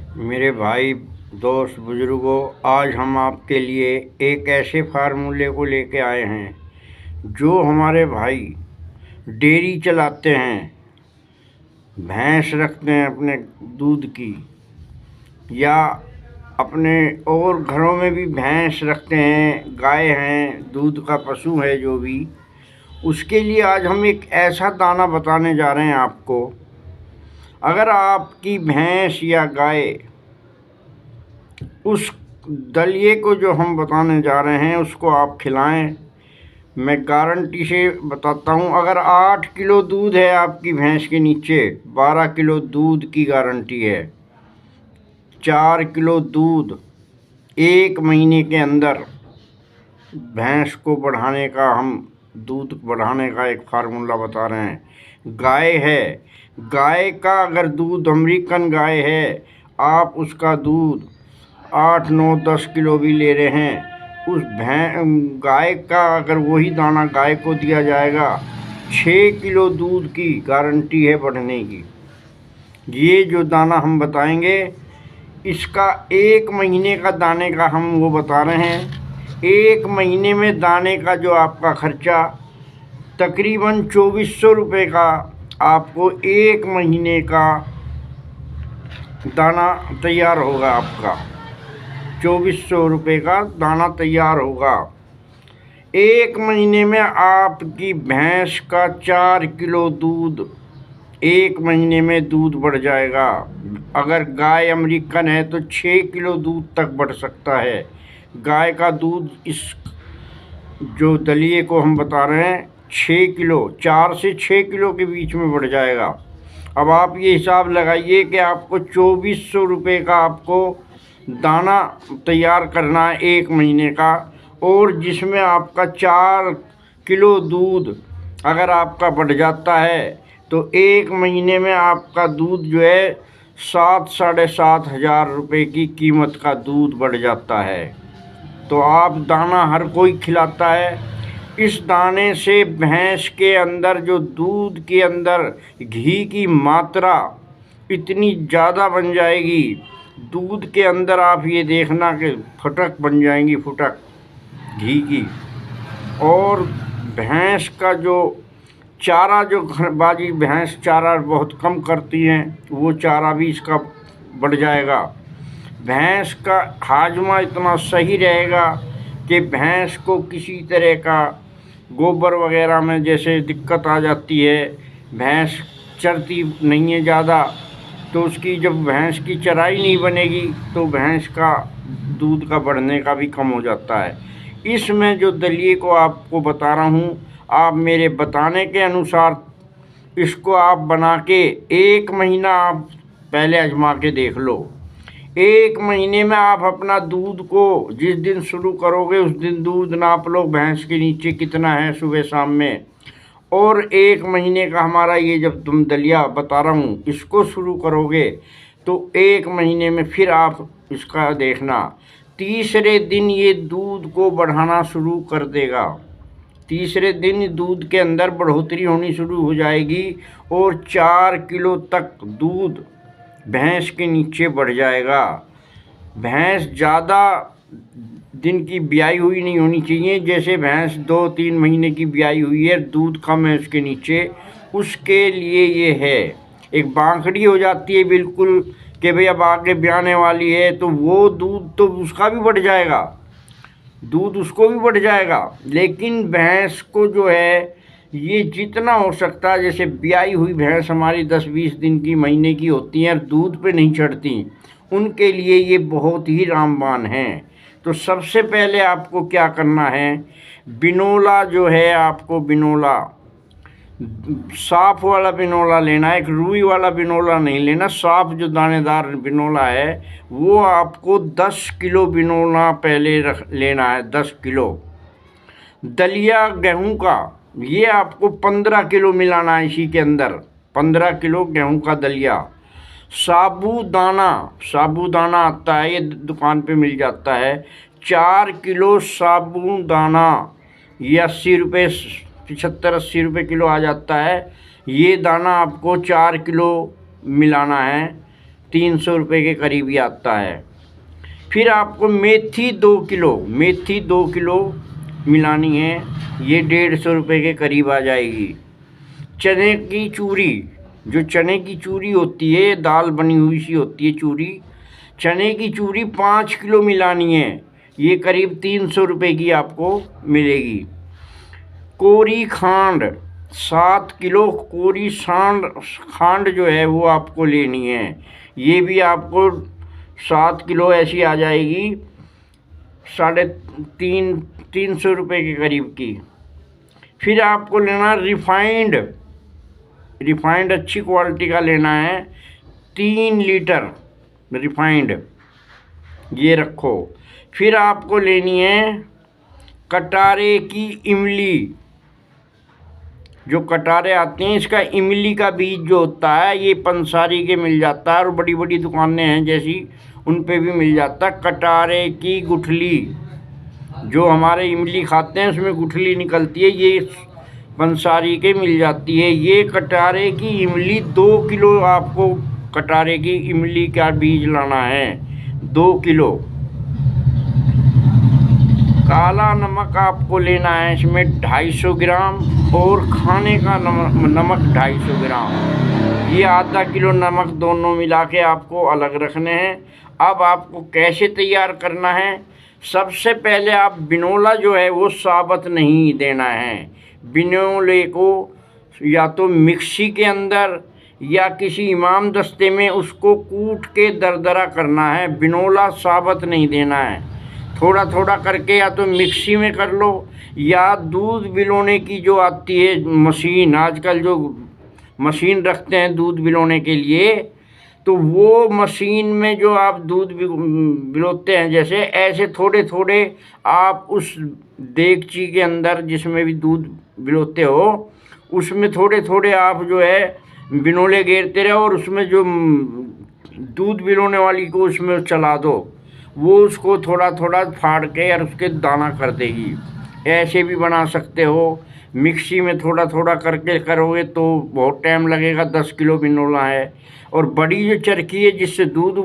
मेरे भाई, दोस्त, बुजुर्गों, आज हम आपके लिए एक ऐसे फार्मूले को लेके आए हैं जो हमारे भाई डेयरी चलाते हैं, भैंस रखते हैं अपने दूध की, या अपने और घरों में भी भैंस रखते हैं, गाय हैं, दूध का पशु है जो भी। उसके लिए आज हम एक ऐसा दाना बताने जा रहे हैं आपको। अगर आपकी भैंस या गाय उस दलिए को जो हम बताने जा रहे हैं उसको आप खिलाएं, मैं गारंटी से बताता हूँ, अगर 8 किलो दूध है आपकी भैंस के नीचे, 12 किलो दूध की गारंटी है। 4 किलो दूध 1 महीने के अंदर भैंस को बढ़ाने का, हम दूध बढ़ाने का एक फार्मूला बता रहे हैं। गाय है, गाय का अगर दूध, अमेरिकन गाय है, आप उसका दूध 8, 9, 10 किलो भी ले रहे हैं, उस गाय का अगर वही दाना गाय को दिया जाएगा, 6 किलो दूध की गारंटी है बढ़ने की। ये जो दाना हम बताएंगे, इसका 1 महीने का दाने का हम वो बता रहे हैं। 1 महीने में दाने का जो आपका खर्चा तकरीबन 2400 रुपये का, आपको 1 महीने का दाना तैयार होगा। आपका 2400 रुपये का दाना तैयार होगा। 1 महीने में आपकी भैंस का 4 किलो दूध 1 महीने में दूध बढ़ जाएगा। अगर गाय अमेरिकन है तो 6 किलो दूध तक बढ़ सकता है। गाय का दूध इस जो दलिए को हम बता रहे हैं 6 किलो, 4 से 6 किलो के बीच में बढ़ जाएगा। अब आप ये हिसाब लगाइए कि आपको 2400 रुपये का आपको दाना तैयार करना है 1 महीने का, और जिसमें आपका 4 किलो दूध अगर आपका बढ़ जाता है तो 1 महीने में आपका दूध जो है 7, 7,500 हज़ार रुपये की कीमत का दूध बढ़ जाता है। तो आप दाना हर कोई खिलाता है। इस दाने से भैंस के अंदर जो दूध के अंदर घी की मात्रा इतनी ज़्यादा बन जाएगी, दूध के अंदर आप ये देखना कि फटक बन जाएंगी, फुटक घी की। और भैंस का जो चारा, जो बाजी भैंस चारा बहुत कम करती हैं, वो चारा भी इसका बढ़ जाएगा। भैंस का हाजमा इतना सही रहेगा कि भैंस को किसी तरह का गोबर वगैरह में जैसे दिक्कत आ जाती है, भैंस चरती नहीं है ज़्यादा, तो उसकी जब भैंस की चराई नहीं बनेगी तो भैंस का दूध का बढ़ने का भी कम हो जाता है। इसमें जो दलिए को आपको बता रहा हूँ, आप मेरे बताने के अनुसार इसको आप बना के 1 महीना आप पहले आजमा के देख लो। 1 महीने में आप अपना दूध को जिस दिन शुरू करोगे उस दिन दूध नाप लो, भैंस के नीचे कितना है सुबह शाम में। और 1 महीने का हमारा ये जब तुम दलिया बता रहा हूँ इसको शुरू करोगे तो 1 महीने में फिर आप इसका देखना, तीसरे दिन ये दूध को बढ़ाना शुरू कर देगा। तीसरे दिन दूध के अंदर बढ़ोतरी होनी शुरू हो जाएगी और 4 किलो तक दूध भैंस के नीचे बढ़ जाएगा। भैंस ज़्यादा दिन की ब्याई हुई नहीं होनी चाहिए। जैसे भैंस 2-3 महीने की ब्याई हुई है, दूध कम है उसके नीचे, उसके लिए ये है। एक बांखड़ी हो जाती है बिल्कुल कि भाई अब आगे ब्याने वाली है, तो वो दूध तो उसका भी बढ़ जाएगा, दूध उसको भी बढ़ जाएगा। लेकिन भैंस को जो है ये जितना हो सकता है, जैसे ब्याई हुई भैंस हमारी 10-20 दिन की, महीने की होती हैं, दूध पे नहीं चढ़ती, उनके लिए ये बहुत ही रामबाण हैं। तो सबसे पहले आपको क्या करना है, बिनोला जो है, आपको बिनोला साफ़ वाला बिनोला लेना है। एक रुई वाला बिनोला नहीं लेना, साफ़ जो दानेदार बिनोला है वो आपको 10 किलो बिनोला पहले रख लेना है। 10 किलो दलिया गेहूं का ये आपको 15 किलो मिलाना है इसी के अंदर। 15 किलो गेहूं का दलिया। साबूदाना, साबूदाना आता है, ये दुकान पे मिल जाता है। 4 किलो साबूदाना, ये 80 रुपये, 75-80 रुपये किलो आ जाता है। ये दाना आपको 4 किलो मिलाना है। 300 रुपये के करीब ही आता है। फिर आपको मेथी 2 किलो मिलानी है, ये 150 रुपये के करीब आ जाएगी। चने की चूरी, जो चने की चूरी होती है, दाल बनी हुई सी होती है चूरी, चने की चूरी 5 किलो मिलानी है, ये करीब 300 रुपये की आपको मिलेगी। कोरी खांड 7 किलो कोरी खांड जो है वो आपको लेनी है, ये भी आपको 7 किलो ऐसी आ जाएगी 350 रुपये के करीब की। फिर आपको लेना रिफाइंड अच्छी क्वालिटी का लेना है, 3 लीटर रिफाइंड, ये रखो। फिर आपको लेनी है कटारे की इमली, जो कटारे आते हैं, इसका इमली का बीज जो होता है ये पंसारी के मिल जाता है, और बड़ी बड़ी दुकानें हैं जैसी उन पे भी मिल जाता है। कटारे की गुठली, जो हमारे इमली खाते हैं उसमें गुठली निकलती है, ये पंसारी के मिल जाती है। ये कटारे की इमली 2 किलो आपको कटारे की इमली का बीज लाना है, 2 किलो। काला नमक आपको लेना है, इसमें 250 ग्राम, और खाने का नमक 250 ग्राम, ये आधा किलो नमक दोनों मिला के आपको अलग रखने हैं। अब आपको कैसे तैयार करना है, सबसे पहले आप बिनोला जो है वो साबुत नहीं देना है। बिनोले को या तो मिक्सी के अंदर या किसी इमाम दस्ते में उसको कूट के दरदरा करना है, बिनोला साबुत नहीं देना है। थोड़ा थोड़ा करके या तो मिक्सी में कर लो, या दूध बिलोने की जो आती है मशीन, आजकल जो मशीन रखते हैं दूध बिलोने के लिए, तो वो मशीन में जो आप दूध बिलोते हैं, जैसे ऐसे थोड़े थोड़े आप उस देगची के अंदर जिसमें भी दूध बिलोते हो, उसमें थोड़े थोड़े आप जो है बिनोले गेरते रहो, और उसमें जो दूध बिलोने वाली को उसमें चला दो, वो उसको थोड़ा थोड़ा फाड़ के और उसके दाना कर देगी। ऐसे भी बना सकते हो, मिक्सी में थोड़ा थोड़ा करके करोगे तो बहुत टाइम लगेगा, 10 किलो बिनोला है। और बड़ी जो चरखी है जिससे दूध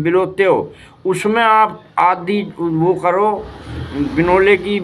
बिलोते हो, उसमें आप आधी वो करो, बिनोले की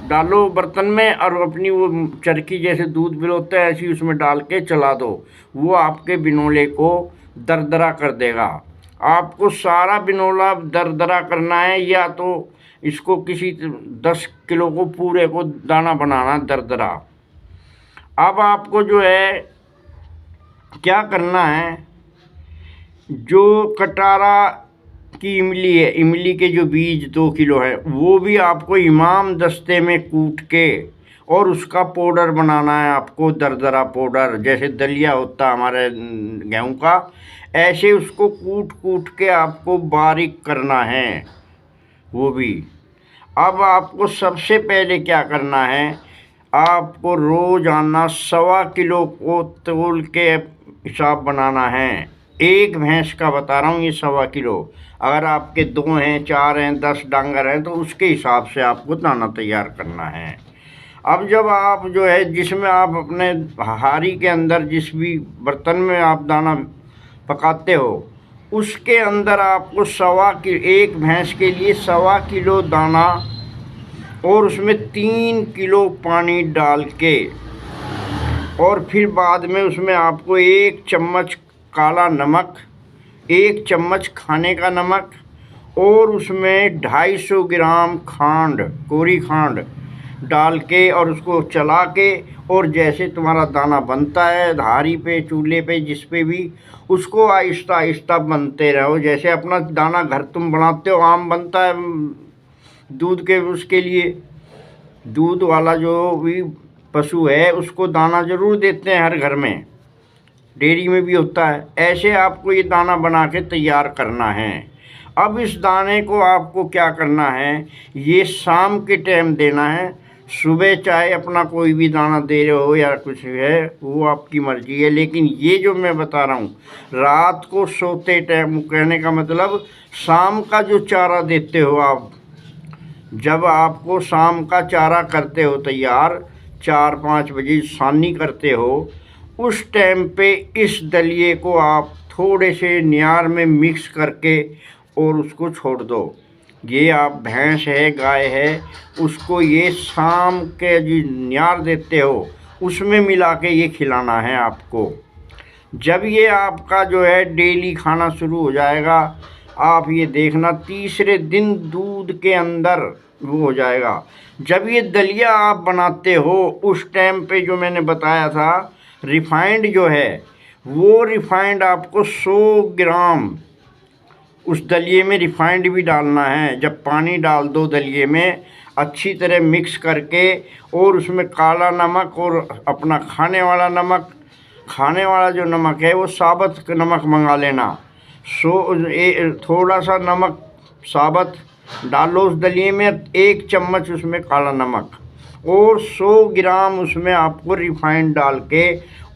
डालो बर्तन में, और अपनी वो चरखी जैसे दूध बिलोते हैं ऐसी उसमें डाल के चला दो, वो आपके बिनोले को दरदरा कर देगा। आपको सारा बिनोला दरदरा करना है, या तो इसको किसी 10 किलो को पूरे को दाना बनाना दरदरा। अब आपको जो है क्या करना है, जो कटारा की इमली है, इमली के जो बीज 2 किलो है, वो भी आपको इमाम दस्ते में कूट के और उसका पाउडर बनाना है आपको, दरदरा पाउडर, जैसे दलिया होता है हमारे गेहूं का, ऐसे उसको कूट कूट के आपको बारीक करना है वो भी। अब आपको सबसे पहले क्या करना है, आपको रोज़ाना 1.25 किलो को तोल के हिसाब बनाना है। एक भैंस का बता रहा हूँ, ये 1.25 किलो। अगर आपके 2 हैं, 4 हैं, 10 डांगर हैं, तो उसके हिसाब से आपको दाना तैयार करना है। अब जब आप जो है जिसमें आप अपने हारी के अंदर जिस भी बर्तन में आप दाना पकाते हो, उसके अंदर आपको 1 भैंस के लिए 1.25 किलो दाना और उसमें 3 किलो पानी डाल के, और फिर बाद में उसमें आपको 1 चम्मच काला नमक, 1 चम्मच खाने का नमक, और उसमें 250 ग्राम खांड, कोरी खांड डाल के, और उसको चला के, और जैसे तुम्हारा दाना बनता है हारी पे, चूल्हे पे, जिस पे भी, उसको आहिस्ता आहिस्ता बनते रहो। जैसे अपना दाना घर तुम बनाते हो, आम बनता है दूध के, उसके लिए दूध वाला जो भी पशु है उसको दाना ज़रूर देते हैं हर घर में, डेयरी में भी होता है। ऐसे आपको ये दाना बना के तैयार करना है। अब इस दाने को आपको क्या करना है, ये शाम के टाइम देना है। सुबह चाहे अपना कोई भी दाना दे रहे हो या कुछ है, वो आपकी मर्ज़ी है, लेकिन ये जो मैं बता रहा हूँ रात को सोते टाइम, कहने का मतलब शाम का जो चारा देते हो आप, जब आपको शाम का चारा करते हो तैयार, 4-5 बजे सानी करते हो, उस टाइम पे इस दलिए को आप थोड़े से नियार में मिक्स करके और उसको छोड़ दो। ये आप भैंस है गाय है उसको ये शाम के जो नियार देते हो उसमें मिला के ये खिलाना है आपको। जब ये आपका जो है डेली खाना शुरू हो जाएगा, आप ये देखना तीसरे दिन दूध के अंदर वो हो जाएगा। जब ये दलिया आप बनाते हो उस टाइम पे जो मैंने बताया था रिफाइंड जो है वो रिफाइंड आपको 100 ग्राम उस दलिए में रिफाइंड भी डालना है। जब पानी डाल दो दलिए में अच्छी तरह मिक्स करके और उसमें काला नमक और अपना खाने वाला जो नमक है वो साबुत नमक मंगा लेना। थोड़ा सा नमक साबुत डालो उस दलिए में, 1 चम्मच उसमें काला नमक और 100 ग्राम उसमें आपको रिफाइंड डाल के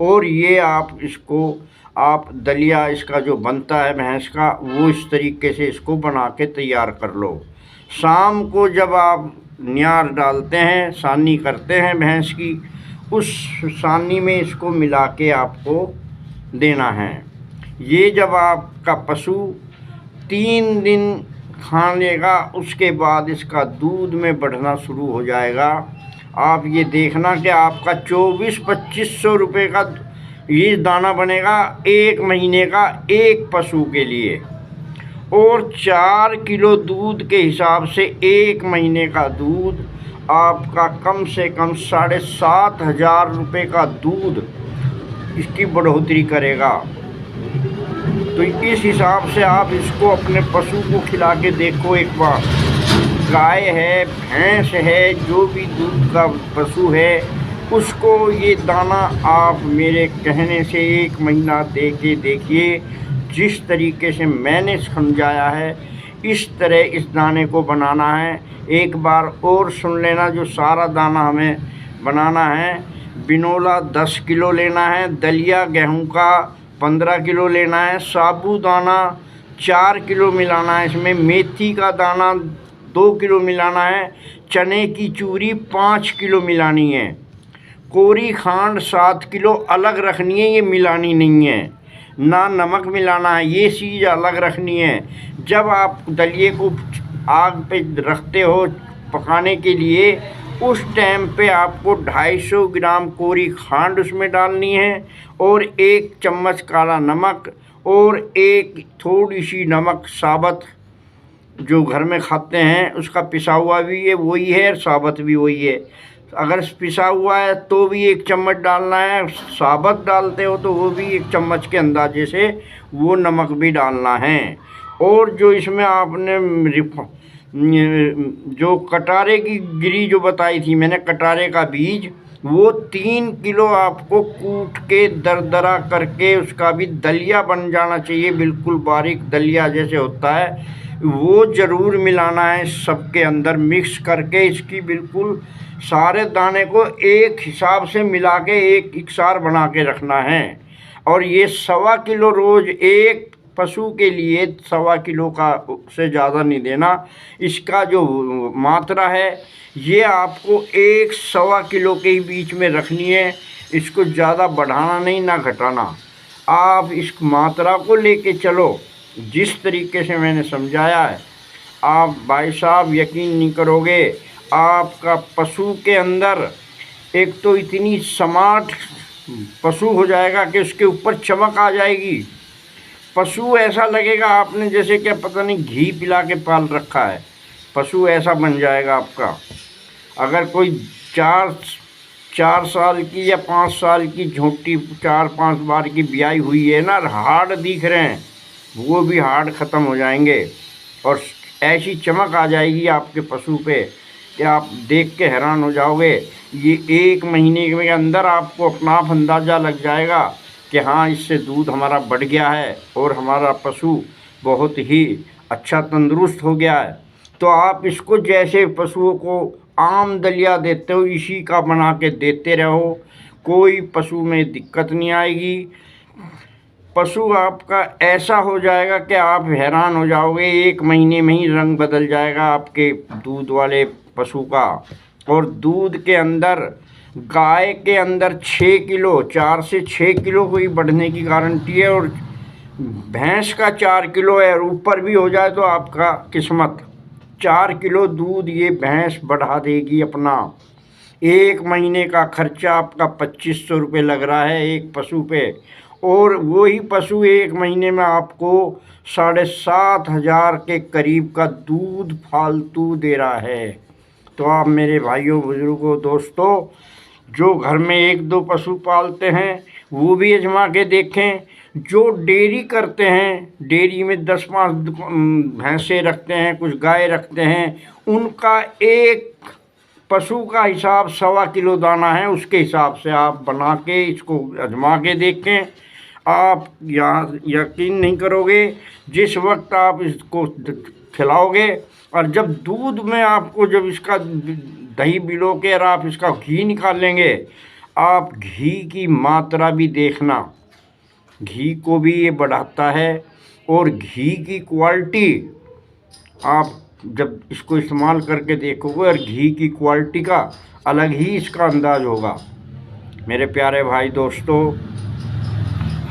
और ये आप दलिया इसका जो बनता है भैंस का वो इस तरीके से इसको बना के तैयार कर लो। शाम को जब आप नियार डालते हैं सानी करते हैं भैंस की, उस सानी में इसको मिला के आपको देना है। ये जब आपका पशु 3 दिन खा लेगा उसके बाद इसका दूध में बढ़ना शुरू हो जाएगा। आप ये देखना कि आपका 2400-2500 रुपये का ये दाना बनेगा 1 महीने का एक पशु के लिए। और 4 किलो दूध के हिसाब से 1 महीने का दूध आपका कम से कम 7,500 रुपये का दूध इसकी बढ़ोतरी करेगा। तो इस हिसाब से आप इसको अपने पशु को खिला के देखो एक बार। गाय है भैंस है जो भी दूध का पशु है उसको ये दाना आप मेरे कहने से 1 महीना दे के देखिए। जिस तरीके से मैंने समझाया है इस तरह इस दाने को बनाना है। एक बार और सुन लेना जो सारा दाना हमें बनाना है। बिनोला 10 किलो लेना है, दलिया गेहूं का 15 किलो लेना है, साबूदाना 4 किलो मिलाना है, इसमें मेथी का दाना 2 किलो मिलाना है, चने की चूरी 5 किलो मिलानी है, कोरी खांड 7 किलो अलग रखनी है, ये मिलानी नहीं है, ना नमक मिलाना है, ये चीज़ अलग रखनी है। जब आप दलिए को आग पे रखते हो पकाने के लिए उस टाइम पे आपको 250 ग्राम कोरी खांड उसमें डालनी है और 1 चम्मच काला नमक और एक थोड़ी सी नमक साबुत जो घर में खाते हैं उसका पिसा हुआ भी है वही है और साबुत भी वही है। अगर पिसा हुआ है तो भी 1 चम्मच डालना है, साबुत डालते हो तो वो भी 1 चम्मच के अंदाजे से वो नमक भी डालना है। और जो इसमें आपने जो कटारे की गिरी जो बताई थी मैंने, कटारे का बीज वो 3 किलो आपको कूट के दरदरा करके उसका भी दलिया बन जाना चाहिए, बिल्कुल बारीक दलिया जैसे होता है वो ज़रूर मिलाना है सबके अंदर मिक्स करके। इसकी बिल्कुल सारे दाने को एक हिसाब से मिला के एक इकसार बना के रखना है। और ये 1.25 किलो रोज़ एक पशु के लिए 1.25 किलो का से ज़्यादा नहीं देना। इसका जो मात्रा है ये आपको 1.25 किलो के ही बीच में रखनी है, इसको ज़्यादा बढ़ाना नहीं ना घटाना। आप इस मात्रा को लेके चलो जिस तरीके से मैंने समझाया है। आप भाई साहब यकीन नहीं करोगे, आपका पशु के अंदर एक तो इतनी स्मार्ट पशु हो जाएगा कि उसके ऊपर चमक आ जाएगी। पशु ऐसा लगेगा आपने जैसे कि पता नहीं घी पिला के पाल रखा है, पशु ऐसा बन जाएगा आपका। अगर कोई 4 साल की या 5 साल की झोटी 4-5 बार की ब्याई हुई है ना, हाड़ दिख रहे हैं वो भी हाड़ ख़त्म हो जाएंगे और ऐसी चमक आ जाएगी आपके पशु पे कि आप देख के हैरान हो जाओगे। ये 1 महीने के अंदर आपको अपना आप अंदाज़ा लग जाएगा कि हाँ इससे दूध हमारा बढ़ गया है और हमारा पशु बहुत ही अच्छा तंदुरुस्त हो गया है। तो आप इसको जैसे पशुओं को आम दलिया देते हो इसी का बना के देते रहो, कोई पशु में दिक्कत नहीं आएगी। पशु आपका ऐसा हो जाएगा कि आप हैरान हो जाओगे, 1 महीने में ही रंग बदल जाएगा आपके दूध वाले पशु का। और दूध के अंदर गाय के अंदर 6 किलो 4 से 6 किलो कोई बढ़ने की गारंटी है और भैंस का 4 किलो है और ऊपर भी हो जाए तो आपका किस्मत। 4 किलो दूध ये भैंस बढ़ा देगी अपना। 1 महीने का खर्चा आपका 2500 रुपये लग रहा है एक पशु पे, और वही पशु 1 महीने में आपको 7,500 के करीब का दूध फालतू दे रहा है। तो आप मेरे भाइयों बुजुर्गों दोस्तों, जो घर में 1-2 पशु पालते हैं वो भी आजमा के देखें। जो डेयरी करते हैं, डेयरी में 10-5 भैंसें रखते हैं, कुछ गाय रखते हैं, उनका एक पशु का हिसाब 1.25 किलो दाना है, उसके हिसाब से आप बना के इसको आजमा के देखें। आप यहाँ यकीन नहीं करोगे, जिस वक्त आप इसको खिलाओगे और जब दूध में आपको जब इसका दही बिलो के और आप इसका घी निकालेंगे, आप घी की मात्रा भी देखना, घी को भी ये बढ़ाता है। और घी की क्वालिटी आप जब इसको इस्तेमाल करके देखोगे और घी की क्वालिटी का अलग ही इसका अंदाज़ होगा। मेरे प्यारे भाई दोस्तों,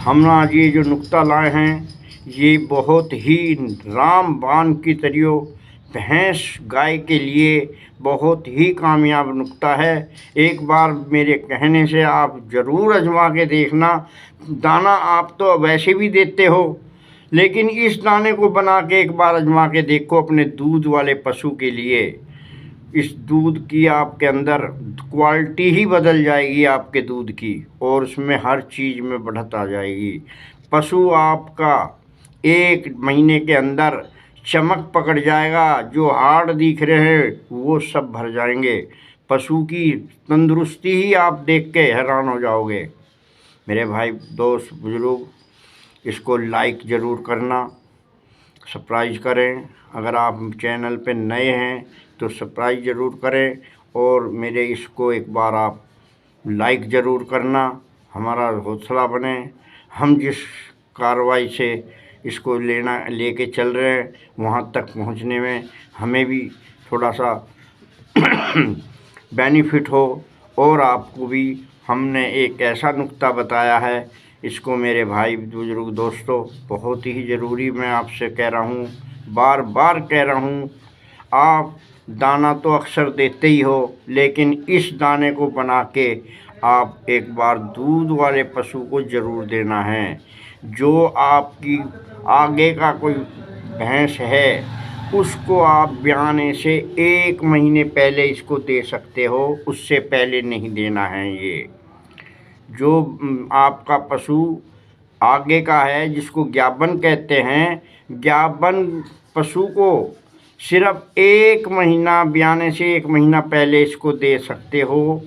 हम आज ये जो नुक्ता लाए हैं ये बहुत ही रामबाण की तरह भैंस गाय के लिए बहुत ही कामयाब नुक्ता है। एक बार मेरे कहने से आप ज़रूर आजमा के देखना। दाना आप तो वैसे भी देते हो, लेकिन इस दाने को बना के एक बार आजमा के देखो अपने दूध वाले पशु के लिए। इस दूध की आपके अंदर क्वालिटी ही बदल जाएगी आपके दूध की, और उसमें हर चीज़ में बढ़त आ जाएगी। पशु आपका 1 महीने के अंदर चमक पकड़ जाएगा, जो हाड़ दिख रहे हैं वो सब भर जाएंगे। पशु की तंदुरुस्ती ही आप देख के हैरान हो जाओगे। मेरे भाई दोस्त बुजुर्ग, इसको लाइक ज़रूर करना, सब्सक्राइब करें। अगर आप चैनल पे नए हैं तो सब्सक्राइब ज़रूर करें, और मेरे इसको एक बार आप लाइक ज़रूर करना, हमारा हौसला बने। हम जिस कार्रवाई से इसको लेके चल रहे हैं वहाँ तक पहुँचने में हमें भी थोड़ा सा बेनिफिट हो, और आपको भी हमने एक ऐसा नुक्ता बताया है, इसको मेरे भाई बुजुर्ग दोस्तों बहुत ही ज़रूरी मैं आपसे कह रहा हूँ, बार बार कह रहा हूँ। आप दाना तो अक्सर देते ही हो, लेकिन इस दाने को बना के आप एक बार दूध वाले पशु को ज़रूर देना है। जो आपकी आगे का कोई भैंस है उसको आप ब्याने से 1 महीने पहले इसको दे सकते हो, उससे पहले नहीं देना है। ये जो आपका पशु आगे का है जिसको ज्ञापन कहते हैं, ज्ञापन पशु को सिर्फ 1 महीना ब्याने से 1 महीना पहले इसको दे सकते हो,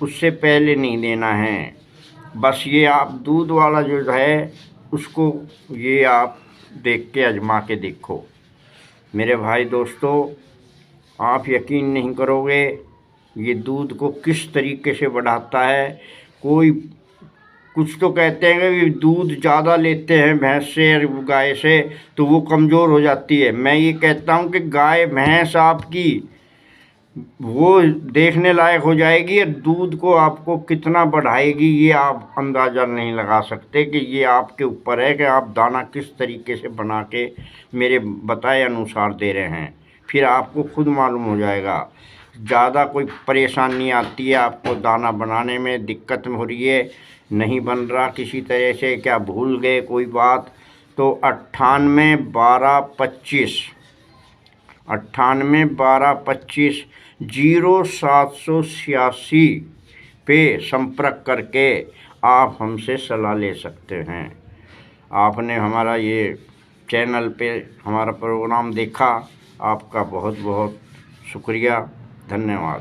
उससे पहले नहीं देना है। बस ये आप दूध वाला जो है उसको ये आप देख के आजमा के देखो। मेरे भाई दोस्तों, आप यकीन नहीं करोगे ये दूध को किस तरीके से बढ़ाता है। कोई कुछ तो कहते हैं कि दूध ज़्यादा लेते हैं भैंस से और गाय से तो वो कमज़ोर हो जाती है। मैं ये कहता हूँ कि गाय भैंस आपकी वो देखने लायक हो जाएगी, और दूध को आपको कितना बढ़ाएगी ये आप अंदाज़ा नहीं लगा सकते। कि ये आपके ऊपर है कि आप दाना किस तरीके से बना के मेरे बताए अनुसार दे रहे हैं, फिर आपको खुद मालूम हो जाएगा। ज़्यादा कोई परेशानी आती है आपको दाना बनाने में, दिक्कत हो रही है, नहीं बन रहा किसी तरह से, क्या भूल गए कोई बात, तो 981225 0786 पे संपर्क करके आप हमसे सलाह ले सकते हैं। आपने हमारा ये चैनल पे हमारा प्रोग्राम देखा, आपका बहुत बहुत शुक्रिया, धन्यवाद।